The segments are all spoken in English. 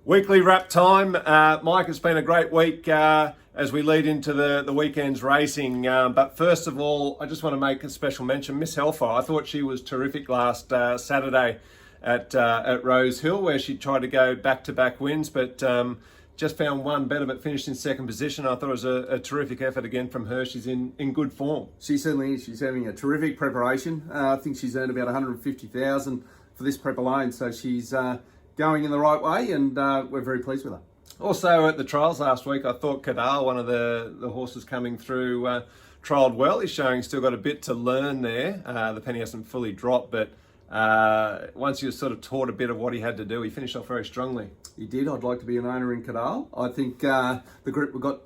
Weekly wrap time. Mike, it's been a great week as we lead into the weekend's racing. But first of all, I just want to make a special mention. Miss Hellfire, I thought she was terrific last Saturday at Rose Hill, where she tried to go back-to-back wins, but just found one better, but finished in second position. I thought it was a terrific effort again from her. She's in good form. She certainly is. She's having a terrific preparation. I think she's earned about 150,000 for this prep alone, so she's going in the right way, and we're very pleased with her. Also at the trials last week, I thought Kadal, one of the horses coming through, trialled well. He's showing he's still got a bit to learn there. The penny hasn't fully dropped, but once he was sort of taught a bit of what he had to do, he finished off very strongly. He did. I'd like to be an owner in Kadal. I think the group we got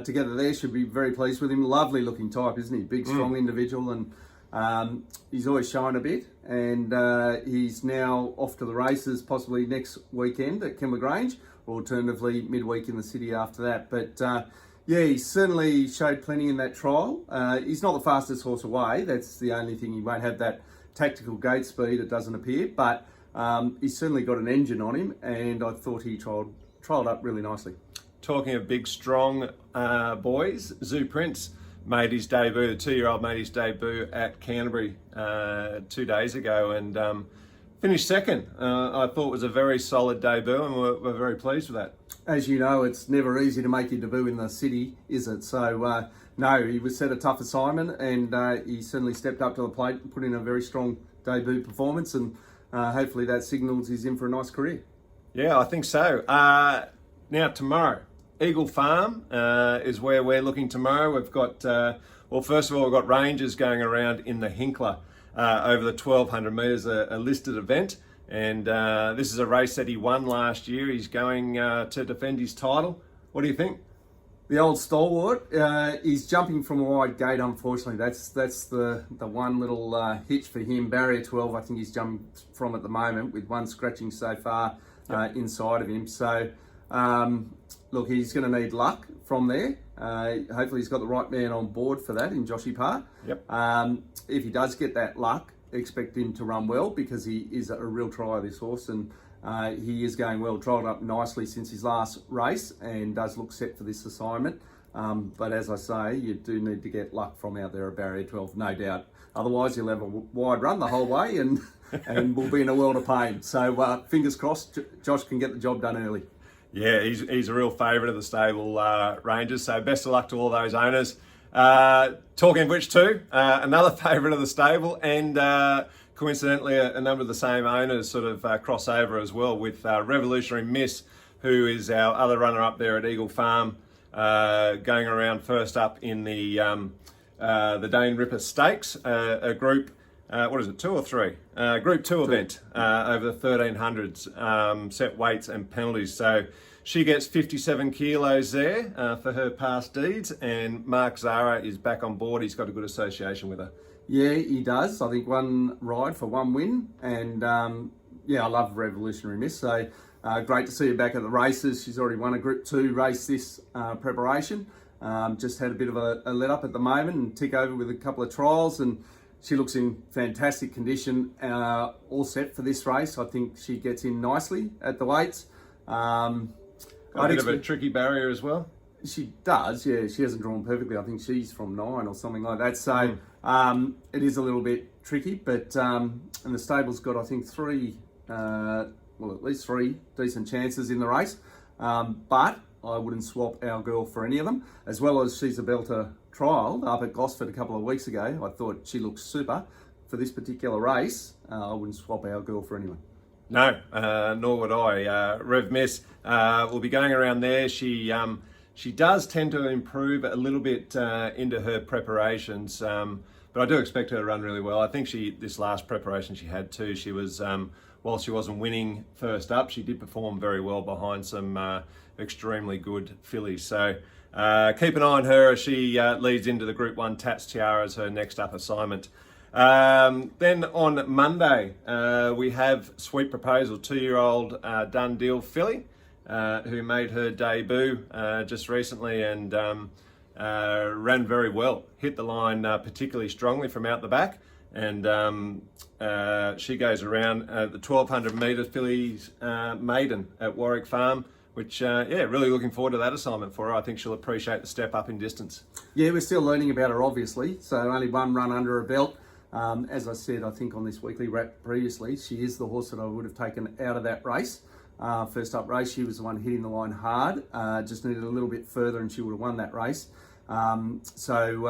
together there should be very pleased with him. Lovely looking type, isn't he? Big, strong individual, and he's always shown a bit. And he's now off to the races, possibly next weekend at Kembla Grange, or alternatively midweek in the city after that. But yeah, he certainly showed plenty in that trial. He's not the fastest horse away. That's the only thing. He won't have that tactical gate speed, it doesn't appear. But he's certainly got an engine on him, and I thought he trialled up really nicely. Talking of big, strong boys, Zoo Prince made his debut, the 2-year-old made his debut at Canterbury 2 days ago and finished second. I thought it was a very solid debut, and we're very pleased with that. As you know, it's never easy to make your debut in the city, is it? So, no, he was set a tough assignment, and he certainly stepped up to the plate and put in a very strong debut performance, and hopefully that signals he's in for a nice career. Yeah, I think so. Now, tomorrow, Eagle Farm is where we're looking tomorrow. We've got, well, first of all, we've got Rangers going around in the Hinkler over the 1,200 metres, a listed event. And this is a race that he won last year. He's going to defend his title. What do you think? The old stalwart, he's jumping from a wide gate, unfortunately. That's the one little hitch for him. Barrier 12, I think he's jumping from at the moment, with one scratching so far inside of him. So, look, he's going to need luck from there. Hopefully he's got the right man on board for that in Joshy Parr. Yep. If he does get that luck, expect him to run well, because he is a real try, this horse, and he is going well. Trialled up nicely since his last race and does look set for this assignment. But as I say, you do need to get luck from out there at Barrier 12, no doubt. Otherwise, you'll have a wide run the whole way and we'll be in a world of pain. So fingers crossed, Josh can get the job done early. Yeah, he's a real favourite of the stable Rangers, so best of luck to all those owners. Talking of which too, another favourite of the stable, and coincidentally a number of the same owners sort of cross over as well, with Revolutionary Miss, who is our other runner-up there at Eagle Farm, going around first up in the Dane Ripper Stakes, a group, what is it, 2 or 3? Group 2 event over the 1300s, set weights and penalties. So she gets 57 kilos there for her past deeds, and Mark Zara is back on board. He's got a good association with her. Yeah, he does. I think one ride for one win, and yeah, I love Revolutionary Miss. So great to see her back at the races. She's already won a Group 2 race this preparation. Just had a bit of a let up at the moment and tick over with a couple of trials, and she looks in fantastic condition, all set for this race. I think she gets in nicely at the weights. Got a bit of a tricky barrier as well. She does, yeah. She hasn't drawn perfectly. I think she's from 9 or something like that. So it is a little bit tricky, but and the stable's got, I think, 3, well, at least 3 decent chances in the race. But I wouldn't swap our girl for any of them. As well as she's a belter trial up at Gosford a couple of weeks ago. I thought she looked super. For this particular race, I wouldn't swap our girl for anyone. No, nor would I. Rev Miss will be going around there. She does tend to improve a little bit into her preparations, but I do expect her to run really well. I think this last preparation she had too, she was, while she wasn't winning first up, she did perform very well behind some extremely good fillies. So keep an eye on her as she leads into the Group 1 Tats Tiara as her next up assignment. Then on Monday, we have Sweet Proposal, 2-year-old Done Deal filly, who made her debut just recently and ran very well. Hit the line particularly strongly from out the back, and she goes around the 1200 metre fillies maiden at Warwick Farm, which, really looking forward to that assignment for her. I think she'll appreciate the step up in distance. Yeah, we're still learning about her, obviously. So only one run under her belt. As I said, I think on this weekly wrap previously, she is the horse that I would have taken out of that race. First up race, she was the one hitting the line hard. Just needed a little bit further and she would have won that race. I stand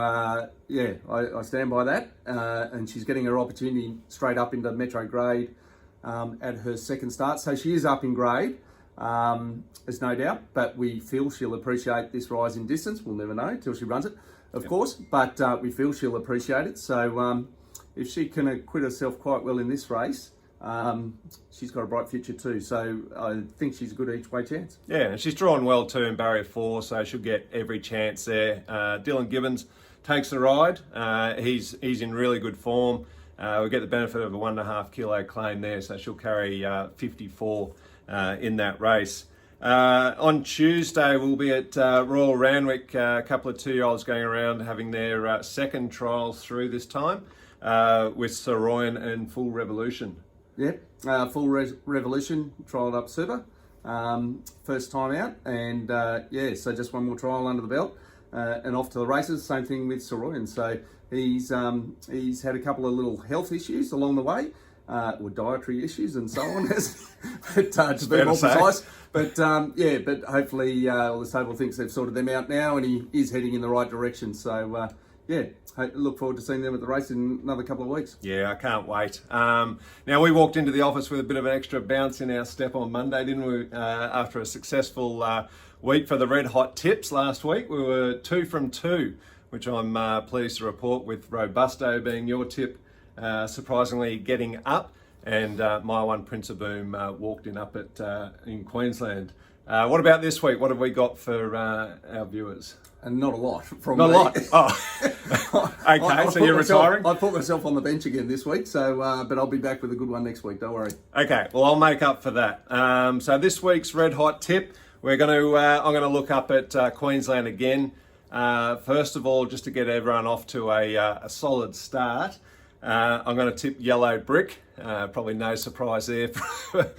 by that. And she's getting her opportunity straight up into Metro grade at her second start. So she is up in grade. There's no doubt, but we feel she'll appreciate this rise in distance. We'll never know till she runs it, of course, but we feel she'll appreciate it. So if she can acquit herself quite well in this race, she's got a bright future too. So I think she's a good each way chance. Yeah, and she's drawn well too in barrier 4, so she'll get every chance there. Dylan Gibbons takes the ride. He's in really good form. We get the benefit of a 1.5 kilo claim there, so she'll carry 54 in that race. On Tuesday, we'll be at Royal Randwick. A couple of 2-year-olds going around having their second trials through this time with Soroyan and Full Revolution. Yep, Full Revolution trialled up super. First time out, and so just one more trial under the belt and off to the races. Same thing with Soroyan. So he's had a couple of little health issues along the way. Or dietary issues and so on, but to be more precise. But but hopefully the stable thinks they've sorted them out now, and he is heading in the right direction. So look forward to seeing them at the race in another couple of weeks. Yeah, I can't wait. Now we walked into the office with a bit of an extra bounce in our step on Monday, didn't we? After a successful week for the Red Hot Tips last week, we were 2 from 2, which I'm pleased to report, with Robusto being your tip. Surprisingly getting up, and my one Prince of Boom walked in up in Queensland. What about this week? What have we got for our viewers? And not a lot from Not me. a lot. Oh, okay. So you're retiring. I put myself on the bench again this week. So, but I'll be back with a good one next week. Don't worry. Okay. Well, I'll make up for that. So this week's Red Hot Tip, I'm going to look up at Queensland again. First of all, just to get everyone off to a solid start. I'm going to tip Yellow Brick. Probably no surprise there.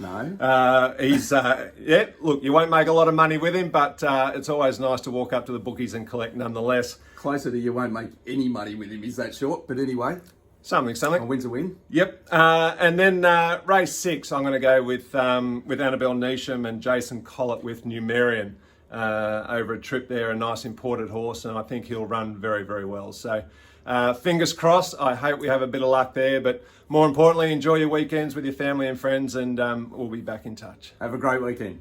No. He's, look, you won't make a lot of money with him, but it's always nice to walk up to the bookies and collect nonetheless. Closer to you won't make any money with him, is that short? But anyway. Something. A win's a win. Yep. And then race 6, I'm going to go with Annabelle Neesham and Jason Collett with Numerian over a trip there. A nice imported horse, and I think he'll run very, very well. So fingers crossed. I hope we have a bit of luck there, but more importantly, enjoy your weekends with your family and friends, and we'll be back in touch. Have a great weekend.